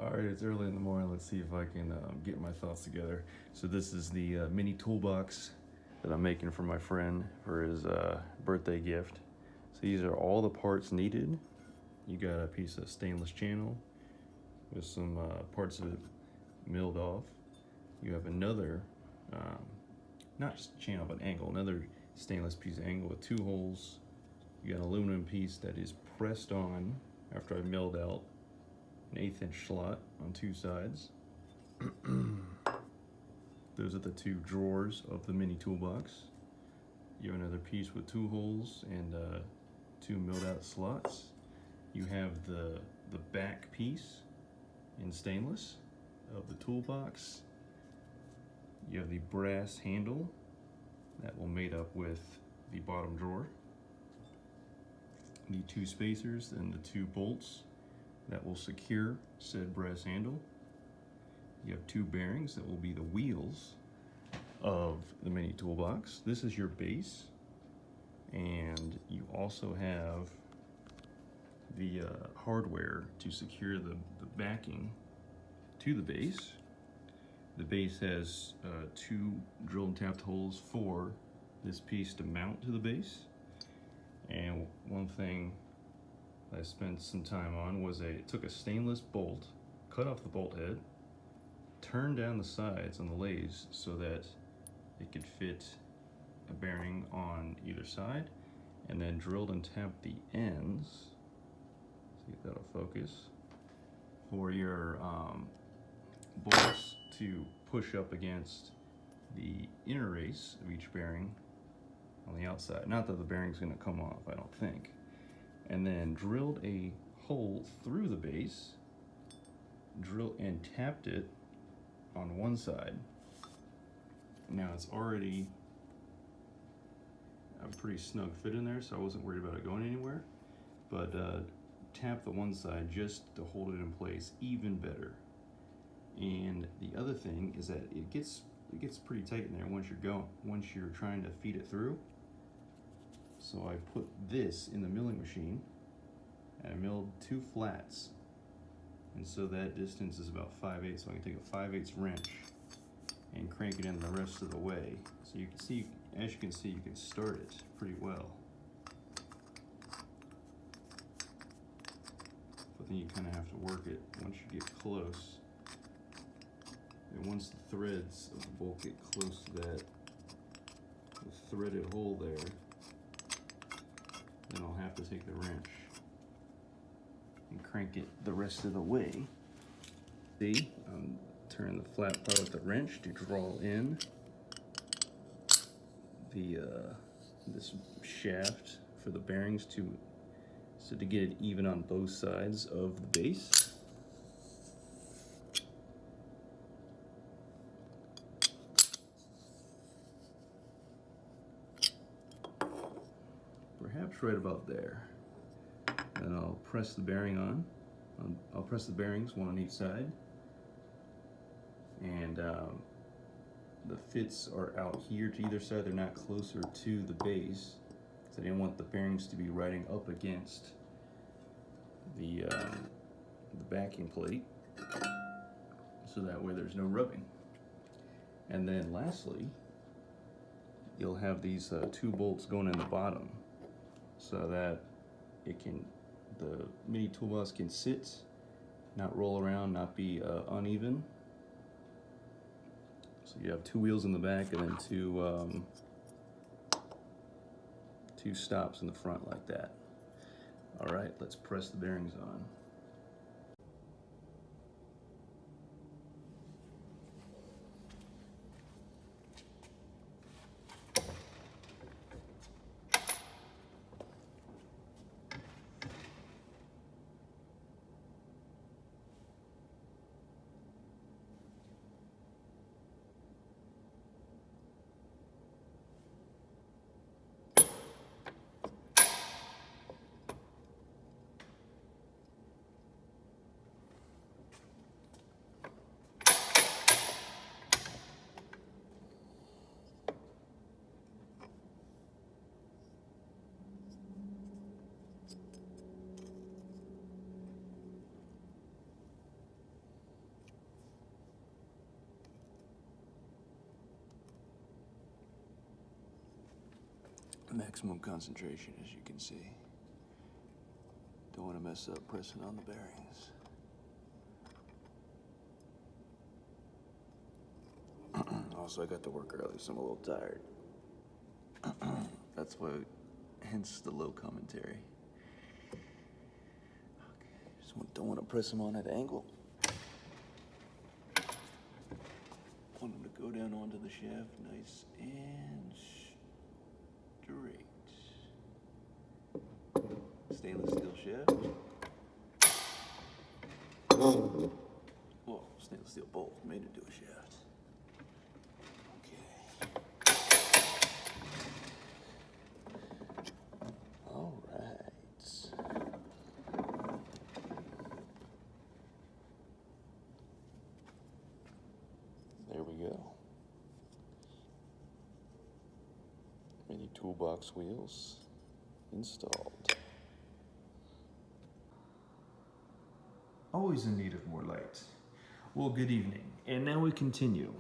All right, it's early in the morning. Let's see if I can get my thoughts together. So this is the mini toolbox that I'm making for my friend for his birthday gift. So these are all the parts needed. You got a piece of stainless channel with some parts of it milled off. You have another, not channel, but angle, another stainless piece of angle with 2 holes. You got an aluminum piece that is pressed on after I milled out an 1/8 inch slot on 2 sides. Those are the 2 drawers of the mini toolbox. You have another piece with 2 holes and 2 milled out slots. You have the back piece in stainless of the toolbox. You have the brass handle that will mate up with the bottom drawer. The 2 spacers and the 2 bolts that will secure said brass handle. You have 2 bearings that will be the wheels of the mini toolbox. This is your base, and you also have the hardware to secure the backing to the base. The base has 2 drilled and tapped holes for this piece to mount to the base. And one thing I spent some time on was took a stainless bolt, cut off the bolt head, turned down the sides on the lathes so that it could fit a bearing on either side, and then drilled and tapped the ends, see if that'll focus, for your bolts to push up against the inner race of each bearing on the outside. Not that the bearing's gonna come off, I don't think. And then drilled a hole through the base, drilled and tapped it on one side. Now it's already a pretty snug fit in there, so I wasn't worried about it going anywhere. But tap the one side just to hold it in place even better. And the other thing is that it gets pretty tight in there once you're trying to feed it through. So I put this in the milling machine and I milled 2 flats. And so that distance is about 5/8, so I can take a 5/8 wrench and crank it in the rest of the way. So you can see, as you can see, you can start it pretty well. But then you kind of have to work it once you get close. And once the threads of the bolt get close to that threaded hole there, then I'll have to take the wrench and crank it the rest of the way. See, I'm turning the flat part with the wrench to draw in the this shaft for the bearings to get it even on both sides of the base. Perhaps right about there. Then I'll press the bearing on. I'll press the bearings, one on each side. And the fits are out here to either side. They're not closer to the base, because I didn't want the bearings to be riding up against the backing plate, so that way there's no rubbing. And then lastly, you'll have these 2 bolts going in the bottom, so that the mini toolbox can sit, not roll around, not be uneven. So you have 2 wheels in the back and then 2 stops in the front like that. All right, let's press the bearings on. maximum concentration, as you can see. Don't want to mess up pressing on the bearings. Also, I got to work early, so I'm a little tired. That's why, hence the low commentary. Okay, don't want to press them on at an angle. Want them to go down onto the shaft nice and straight. Stainless steel shaft. Whoa, stainless steel bolt made into a shaft. There we go. Mini toolbox wheels installed. Always in need of more light. Well, good evening. And now we continue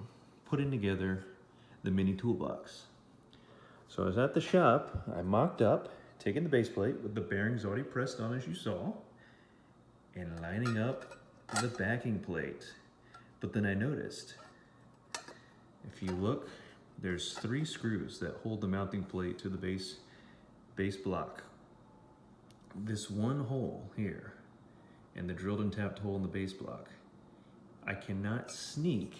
putting together the mini toolbox. So I was at the shop, I mocked up, taking the base plate with the bearings already pressed on as you saw, and lining up the backing plate. But then I noticed, if you look, there's 3 screws that hold the mounting plate to the base block. This one hole here, and the drilled and tapped hole in the base block, I cannot sneak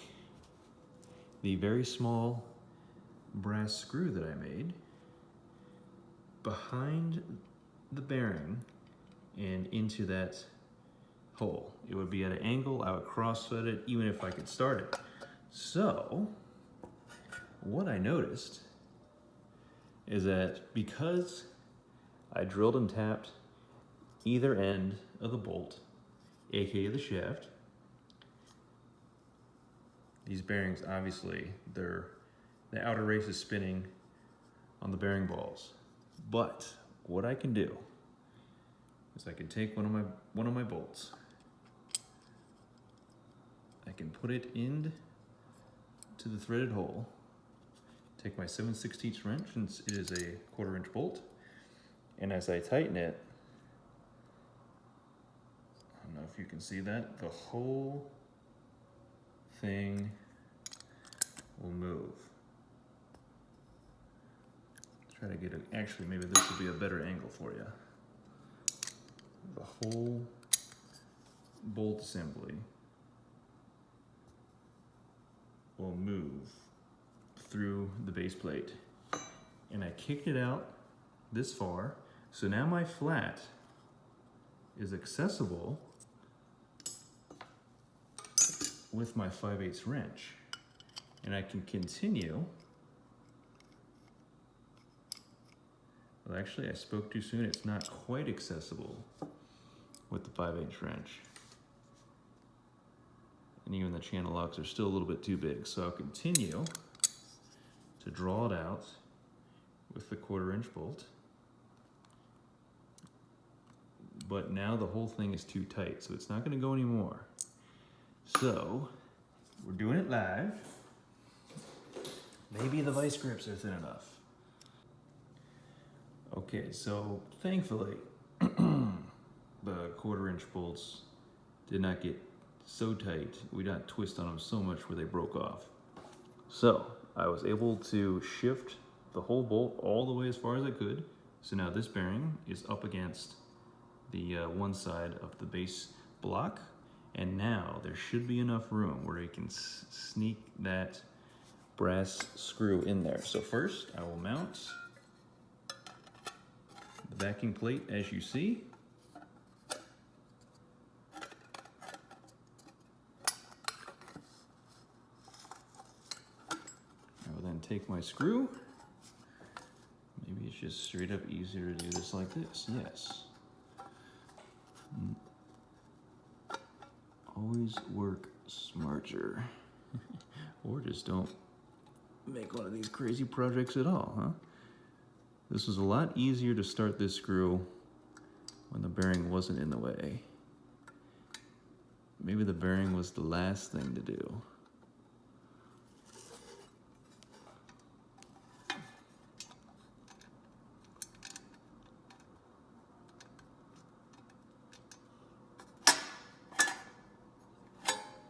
the very small brass screw that I made behind the bearing and into that hole. It would be at an angle, I would cross-thread it even if I could start it. So, what I noticed is that because I drilled and tapped either end of the bolt, aka the shaft, these bearings, obviously, the outer race is spinning on the bearing balls. But what I can do is I can take one of my bolts, I can put it into the threaded hole, take my 7/16 wrench, since it is a 1/4 inch bolt, and as I tighten it, I don't know if you can see that, the whole thing will move. Try to get it, actually maybe this will be a better angle for you. The whole bolt assembly will move through the base plate. And I kicked it out this far, so now my flat is accessible with my 5/8 wrench. And I can continue. Well, actually, I spoke too soon. It's not quite accessible with the 5/8 wrench. And even the channel locks are still a little bit too big. So I'll continue to draw it out with the 1/4 inch bolt. But now the whole thing is too tight, so it's not gonna go anymore. So, we're doing it live. Maybe the vice grips are thin enough. Okay, so thankfully, the 1/4 inch bolts did not get so tight. We didn't twist on them so much where they broke off. So I was able to shift the whole bolt all the way as far as I could. So now this bearing is up against the one side of the base block. And now there should be enough room where you can sneak that brass screw in there. So first I will mount the backing plate as you see. I will then take my screw. Maybe it's just straight up easier to do this like this. Yes. Always work smarter. Or just don't make one of these crazy projects at all, huh? This was a lot easier to start this screw when the bearing wasn't in the way. Maybe the bearing was the last thing to do.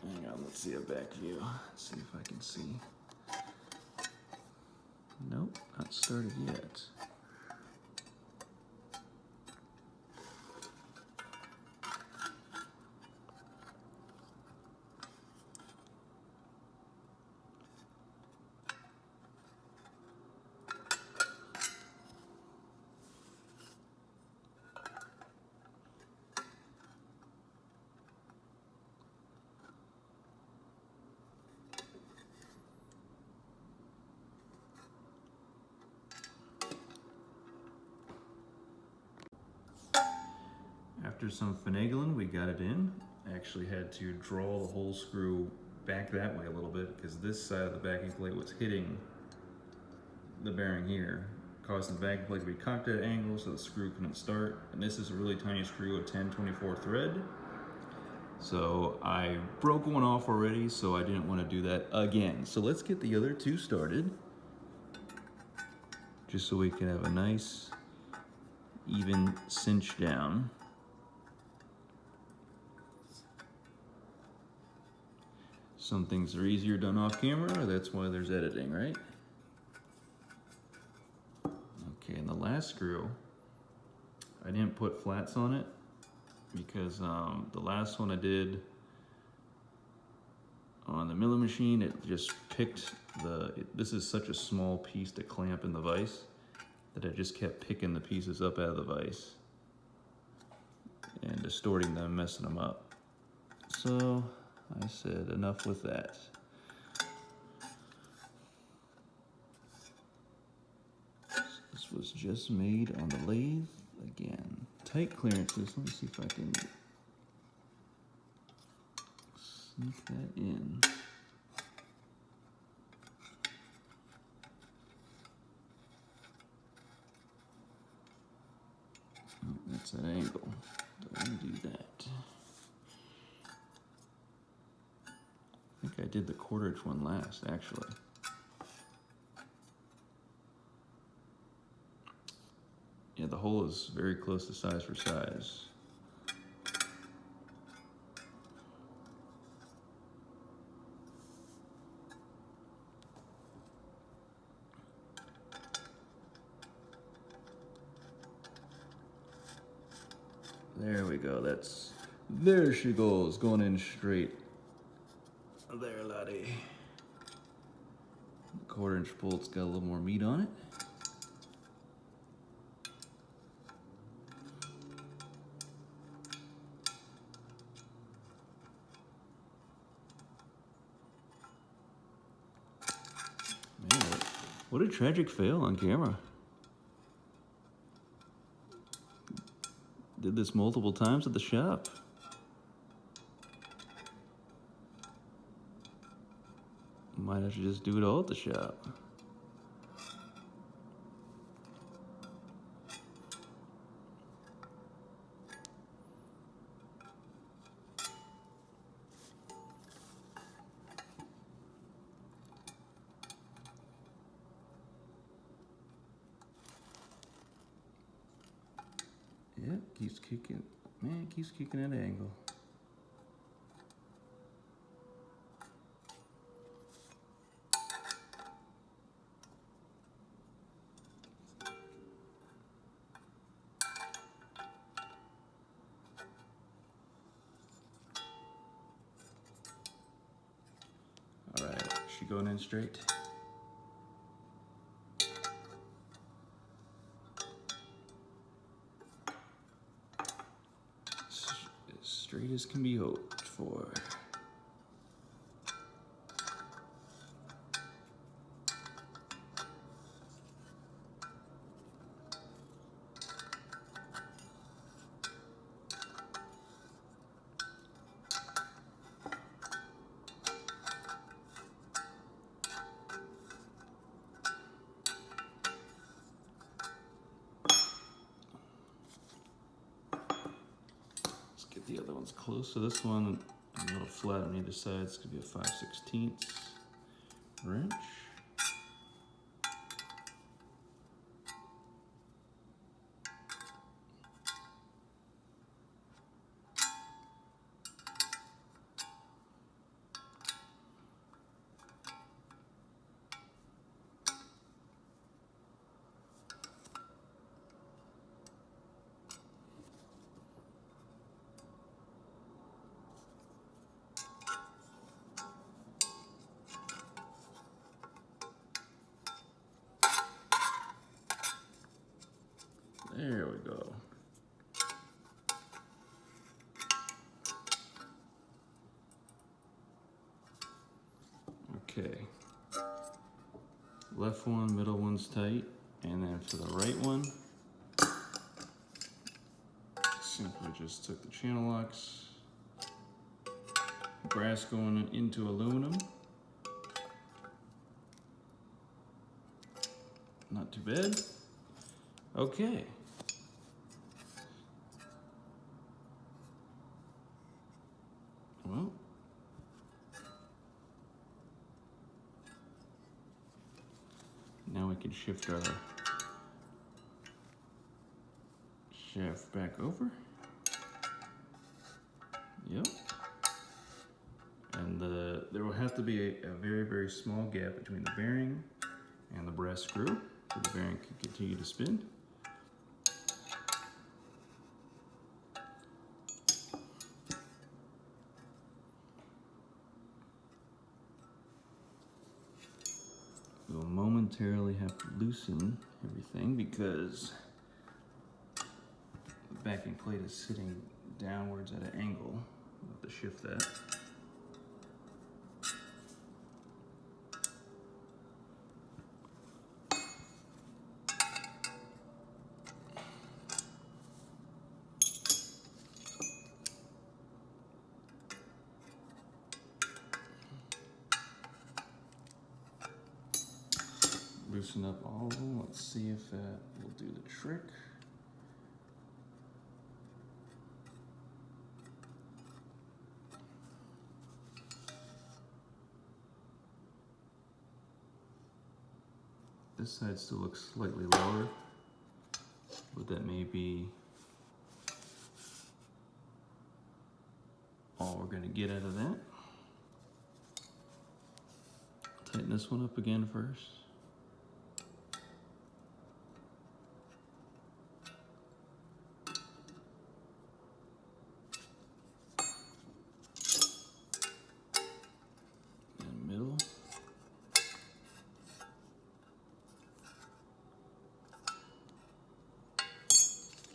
Hang on, let's see a back view. Let's see if I can see. Nope, not started yet. After some finagling, we got it in. I actually had to draw the whole screw back that way a little bit because this side of the backing plate was hitting the bearing here, causing the backing plate to be cocked at an angle so the screw couldn't start. And this is a really tiny screw, a 1024 thread. So I broke one off already, so I didn't want to do that again. So let's get the other two started, just so we can have a nice, even cinch down. Some things are easier done off camera, that's why there's editing, right? Okay, and the last screw, I didn't put flats on it because the last one I did on the milling machine, it just picked this is such a small piece to clamp in the vise that I just kept picking the pieces up out of the vise and distorting them, messing them up. So I said enough with that. This was just made on the lathe again. Tight clearances. Let me see if I can sneak that in. Oh, that's an angle. Don't undo that. I think I did the 1/4 inch one last, actually. Yeah, the hole is very close to size for size. There we go, there she goes, going in straight. There, laddie. The 1/4 inch bolt's got a little more meat on it. Man, what a tragic fail on camera. Did this multiple times at the shop. Might have to just do it all at the shop. Yeah, keeps kicking. Man, keeps kicking at an angle. All right, she going in straight? As straight as can be hoped for. Get the other ones close. So this one, a little flat on either side. It's gonna be a 5/16 wrench. Okay. Left one, middle one's tight, and then for the right one, simply just took the channel locks, brass going into aluminum. Not too bad. Okay. Well, now we can shift our shaft back over. Yep. And there will have to be a very, very small gap between the bearing and the brass screw so the bearing can continue to spin. We'll momentarily have to loosen everything because the backing plate is sitting downwards at an angle. We'll have to shift that. Loosen up all of them. Let's see if that will do the trick. This side still looks slightly lower, but that may be all we're gonna get out of that. Tighten this one up again first. And middle.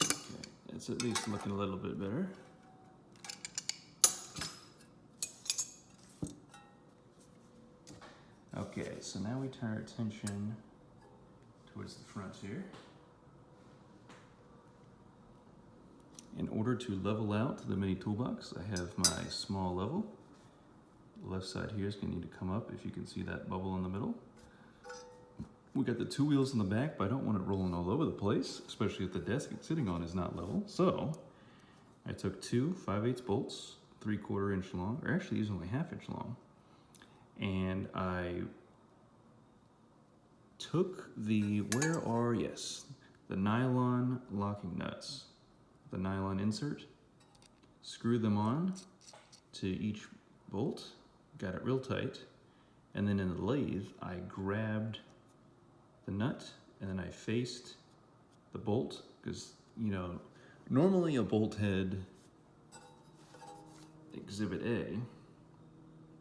Okay, it's at least looking a little bit better. Okay, so now we turn our attention towards the front here. In order to level out the mini toolbox, I have my small level. The left side here is going to need to come up if you can see that bubble in the middle. We got the two wheels in the back, but I don't want it rolling all over the place, especially if the desk it's sitting on is not level. So I took two 5/8 bolts, 3/4 inch long, or actually these are only 1/2 inch long. And I took the nylon locking nuts, the nylon insert, screwed them on to each bolt, got it real tight, and then in the lathe, I grabbed the nut and then I faced the bolt, because, you know, normally a bolt head, Exhibit A,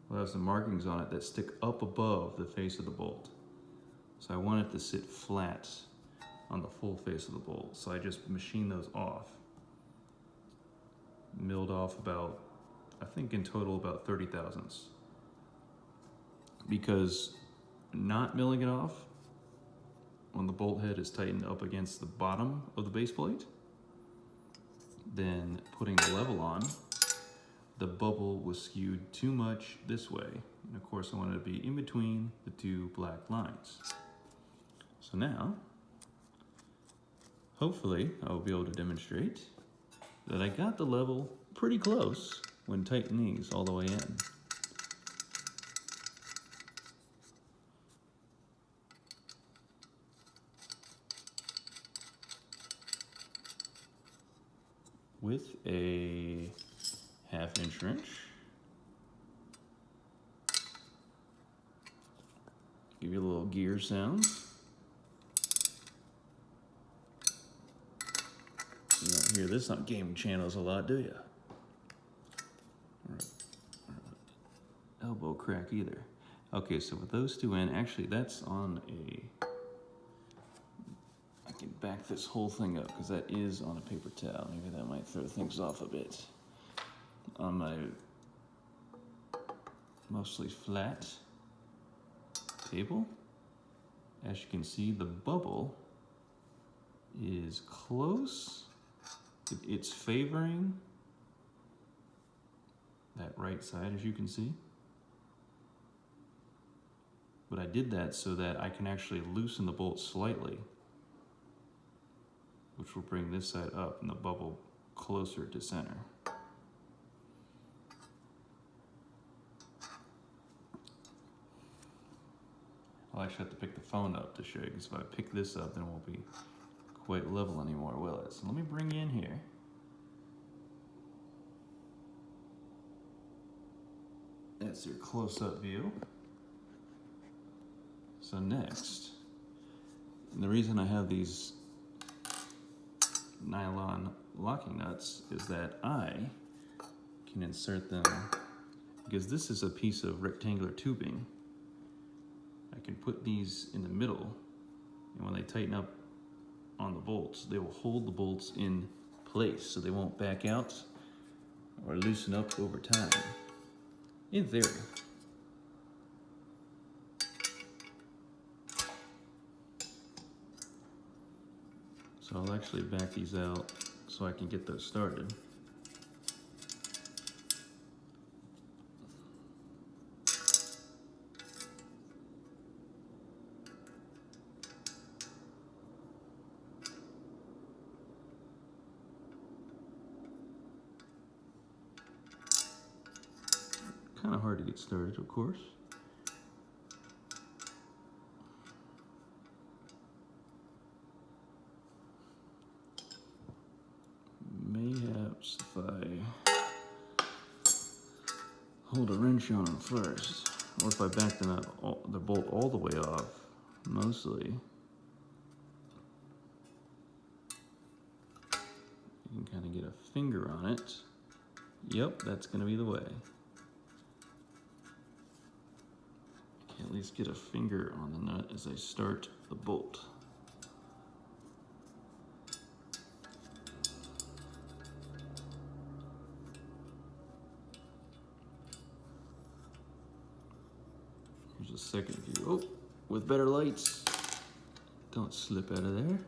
will have some markings on it that stick up above the face of the bolt. So I want it to sit flat on the full face of the bolt. So I just machined those off. Milled off about, I think in total about 30 thousandths. Because not milling it off, when the bolt head is tightened up against the bottom of the base plate, then putting the level on, the bubble was skewed too much this way. And of course I wanted it to be in between the two black lines. So now, hopefully I will be able to demonstrate that I got the level pretty close when tightening these all the way in. With a 1/2 inch wrench. Give you a little gear sound. You don't hear this on gaming channels a lot, do you? Or elbow crack either. Okay, so with those two in, actually that's on a, I can back this whole thing up because that is on a paper towel. Maybe that might throw things off a bit. On my mostly flat table. As you can see, the bubble is close. It's favoring that right side, as you can see. But I did that so that I can actually loosen the bolt slightly, which will bring this side up and the bubble closer to center. I'll actually have to pick the phone up to show you, because if I pick this up, then it won't be quite level anymore, will it? So let me bring you in here. That's your close-up view. So next, and the reason I have these nylon locking nuts is that I can insert them, because this is a piece of rectangular tubing. I can put these in the middle, and when they tighten up on the bolts, they will hold the bolts in place so they won't back out or loosen up over time, in theory. So I'll actually back these out so I can get those started. Kind of hard to get started, of course. Mayhaps if I hold a wrench on them first, or if I back the bolt all the way off, mostly, you can kind of get a finger on it. Yep, that's going to be the way. At least get a finger on the nut as I start the bolt. Here's a second view. Oh, with better lights. Don't slip out of there.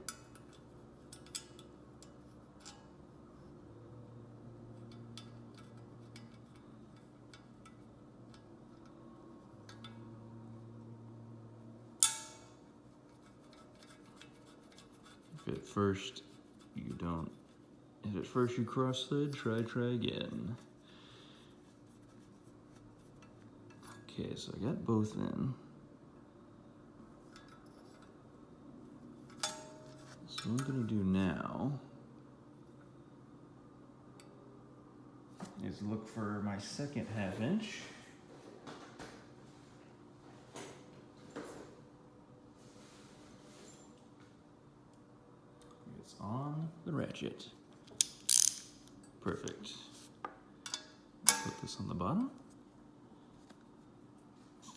If at first you don't, if at first you cross thread, try again. Okay, so I got both in. So what I'm gonna do now is look for my second 1/2 inch. It's on the ratchet. Perfect. Put this on the bottom.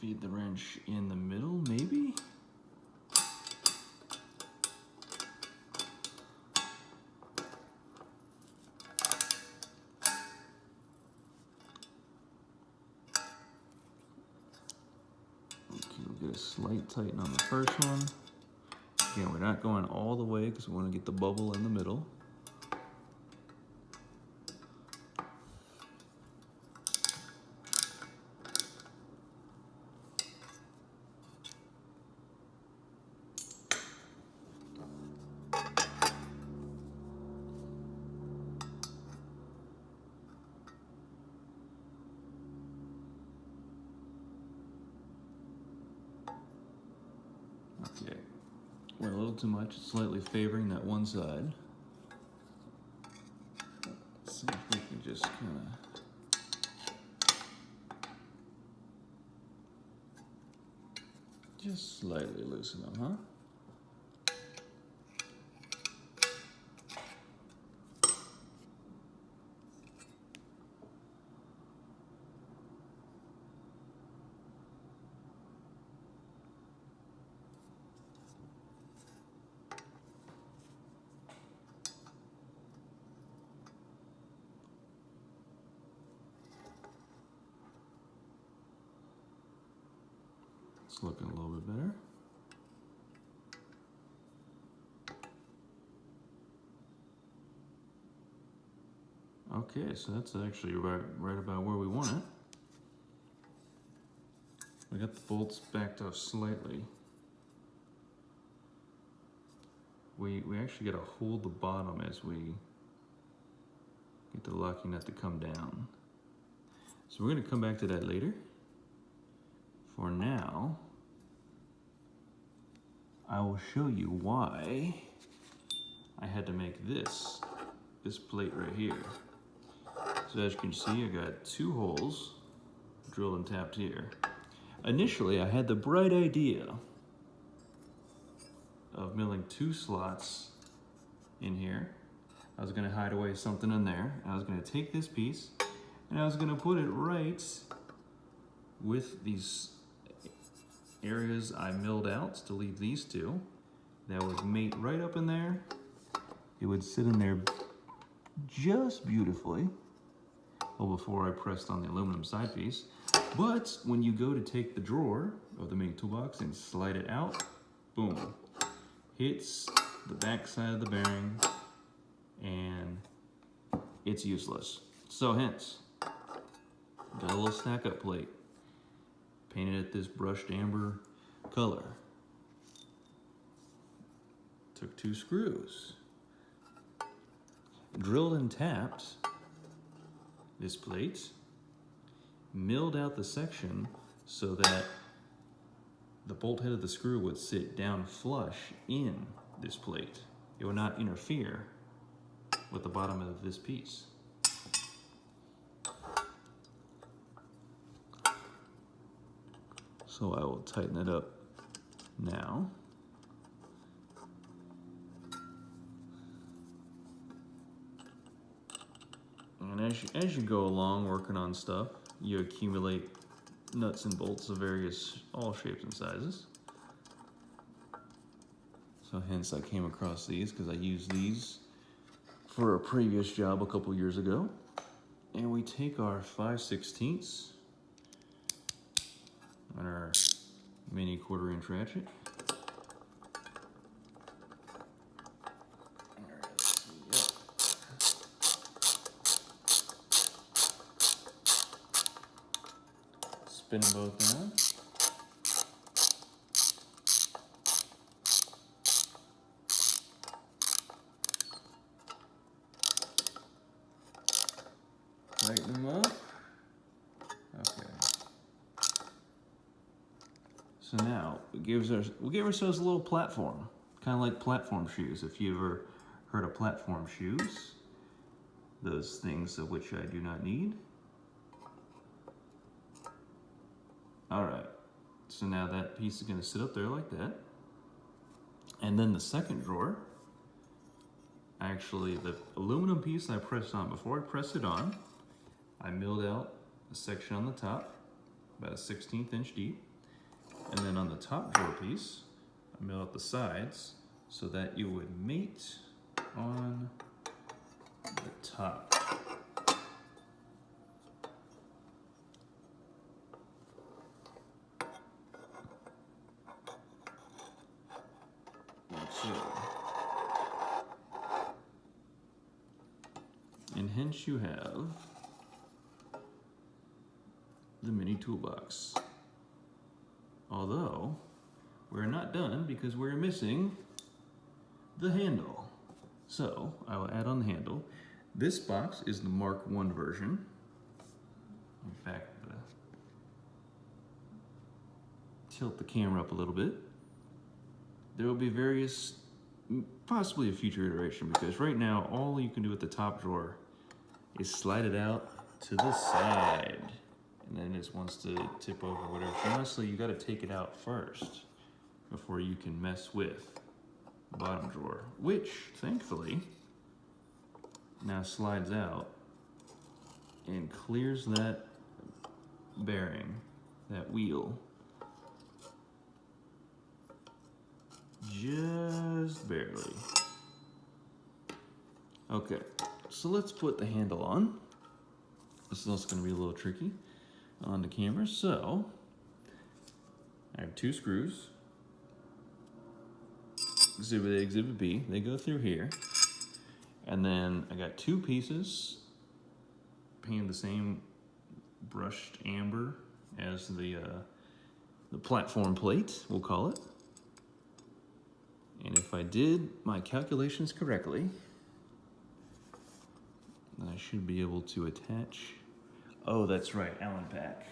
Feed the wrench in the middle, maybe? Okay, we'll get a slight tighten on the first one. Again, we're not going all the way because we want to get the bubble in the middle. Okay, went a little too much, it's slightly favoring that one side. Let's see if we can just kind of just slightly loosen them, huh? It's looking a little bit better. Okay, so that's actually right about where we want it. We got the bolts backed off slightly. We actually got to hold the bottom as we get the locking nut to come down. So we're going to come back to that later. For now, I will show you why I had to make this plate right here. So as you can see, I got 2 holes drilled and tapped here. Initially, I had the bright idea of milling 2 slots in here. I was gonna hide away something in there. I was gonna take this piece and I was gonna put it right with these areas I milled out to leave these 2. That would mate right up in there. It would sit in there just beautifully. Well, before I pressed on the aluminum side piece. But when you go to take the drawer of the mini toolbox and slide it out, boom, hits the back side of the bearing and it's useless. So hence, got a little stack up plate, painted it this brushed amber color. Took 2 screws, drilled and tapped this plate, milled out the section so that the bolt head of the screw would sit down flush in this plate. It would not interfere with the bottom of this piece. So I will tighten it up now. And as you go along working on stuff, you accumulate nuts and bolts of all shapes and sizes. So hence I came across these because I used these for a previous job a couple years ago. And we take our 5/16 on our mini 1/4" ratchet. Spin them both down. Tighten them up. Okay. So now we'll give ourselves a little platform, kind of like platform shoes. If you ever heard of platform shoes, those things of which I do not need. All right, so now that piece is gonna sit up there like that. And then the second drawer, actually the aluminum piece I pressed on, before I press it on, I milled out a section on the top, about a 1/16 inch deep. And then on the top drawer piece, I milled out the sides so that it would mate on the top. And hence you have the mini toolbox. Although, we're not done because we're missing the handle. So, I will add on the handle. This box is the Mark I version. In fact, tilt the camera up a little bit. There will be various, possibly a future iteration, because right now all you can do with the top drawer is slide it out to the side, and then it wants to tip over, whatever. So honestly, you got to take it out first before you can mess with the bottom drawer, which thankfully now slides out and clears that bearing, that wheel, just barely. Okay, so let's put the handle on. This is also going to be a little tricky on the camera. So I have 2 screws. Exhibit A, Exhibit B. They go through here. And then I got 2 pieces painted the same brushed amber as the platform plate, we'll call it. And if I did my calculations correctly, then I should be able to attach. Oh, that's right, Allen pack.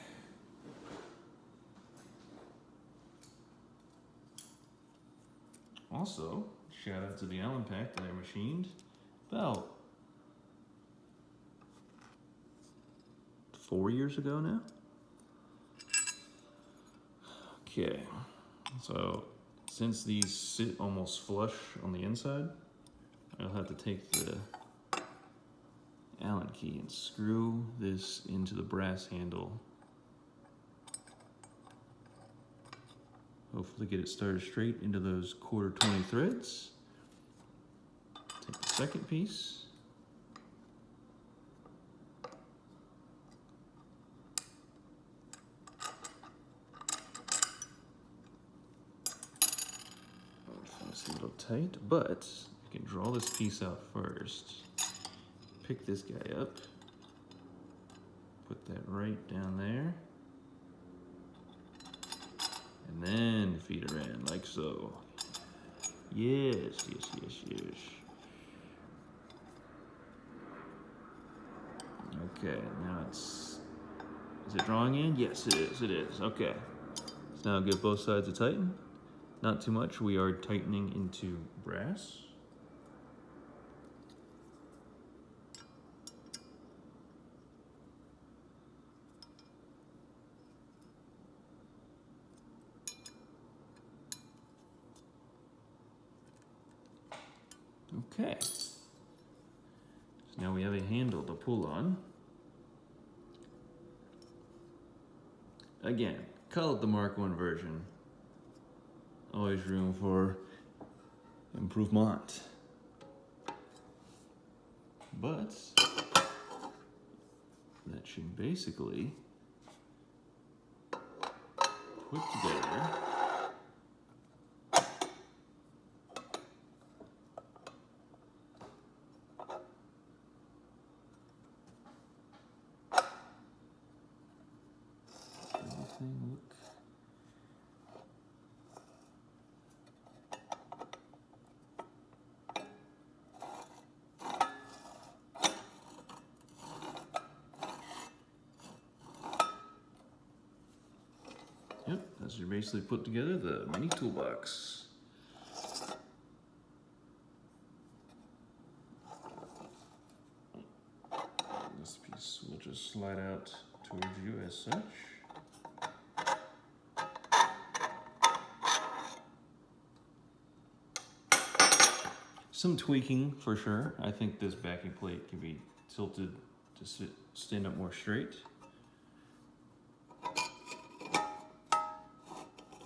Also, shout out to the Allen pack that I machined about 4 years ago now. Okay, so since these sit almost flush on the inside, I'll have to take the Allen key and screw this into the brass handle. Hopefully get it started straight into those 1/4 20 threads. Take the second piece. It's a little tight, but you can draw this piece out first. Pick this guy up. Put that right down there. And then feed her in, like so. Yes, yes, yes, yes. Okay, now is it drawing in? Yes, it is, okay. So now get both sides to tighten. Not too much, we are tightening into brass. Okay, so now we have a handle to pull on. Again, call it the Mark I version. Always room for improvement. But that should basically put together everything look. Yep, that's you basically put together the mini toolbox. This piece will just slide out towards you as such. Some tweaking for sure. I think this backing plate can be tilted to stand up more straight.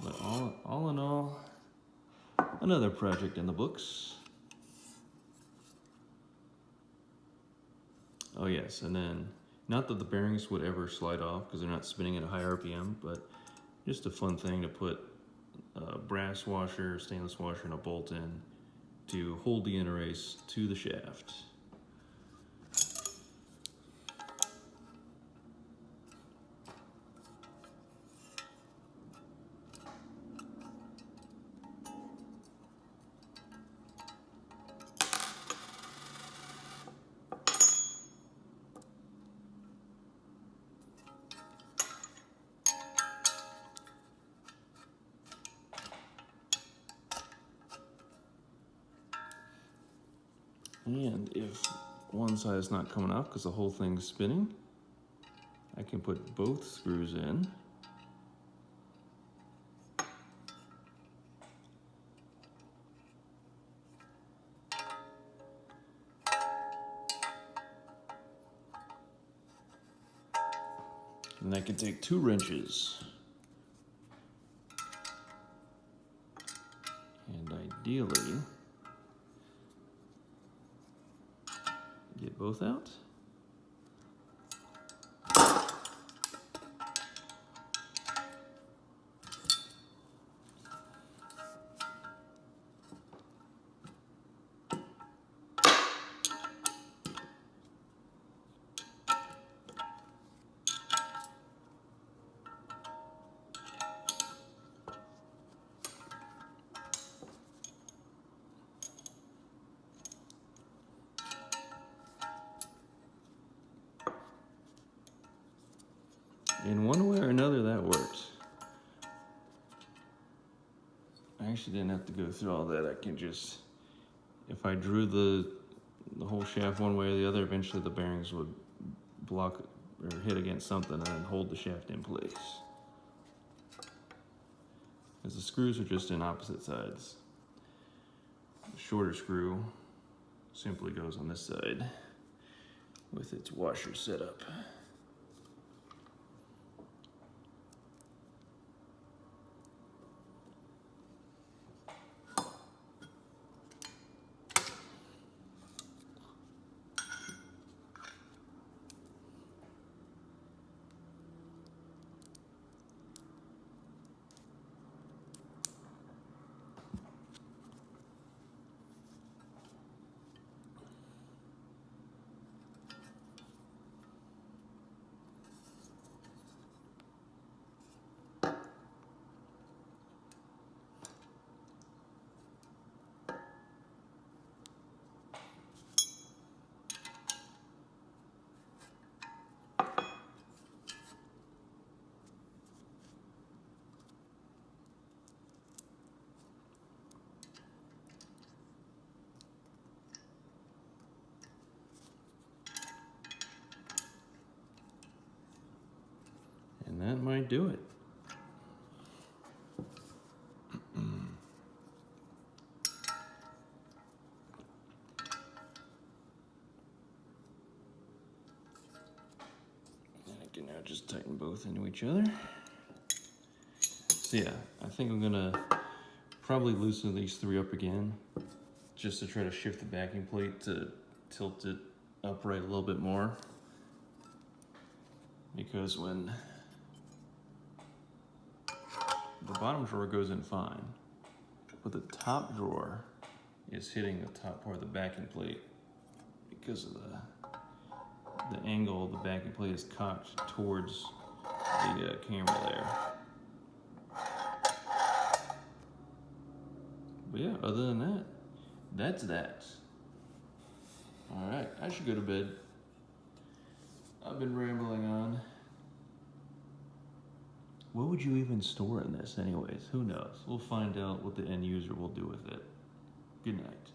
But all in all, another project in the books. Oh yes, and then, not that the bearings would ever slide off because they're not spinning at a high RPM, but just a fun thing to put a brass washer, stainless washer, and a bolt in to hold the inner race to the shaft. And if one side is not coming off because the whole thing's spinning, I can put both screws in. And I can take 2 wrenches. And ideally, get both out. in one way or another, that works. I actually didn't have to go through all that. I can just, if I drew the whole shaft one way or the other, eventually the bearings would block or hit against something and then hold the shaft in place. Because the screws are just in opposite sides. The shorter screw simply goes on this side with its washer set up. And that might do it. And I can now just tighten both into each other. So yeah, I think I'm gonna probably loosen these three up again, just to try to shift the backing plate to tilt it upright a little bit more. Because when the bottom drawer goes in fine, but the top drawer is hitting the top part of the backing plate because of the angle the backing plate is cocked towards the camera there. But yeah, other than that, that's that. All right, I should go to bed. I've been rambling on. What would you even store in this anyways? Who knows? We'll find out what the end user will do with it. Good night.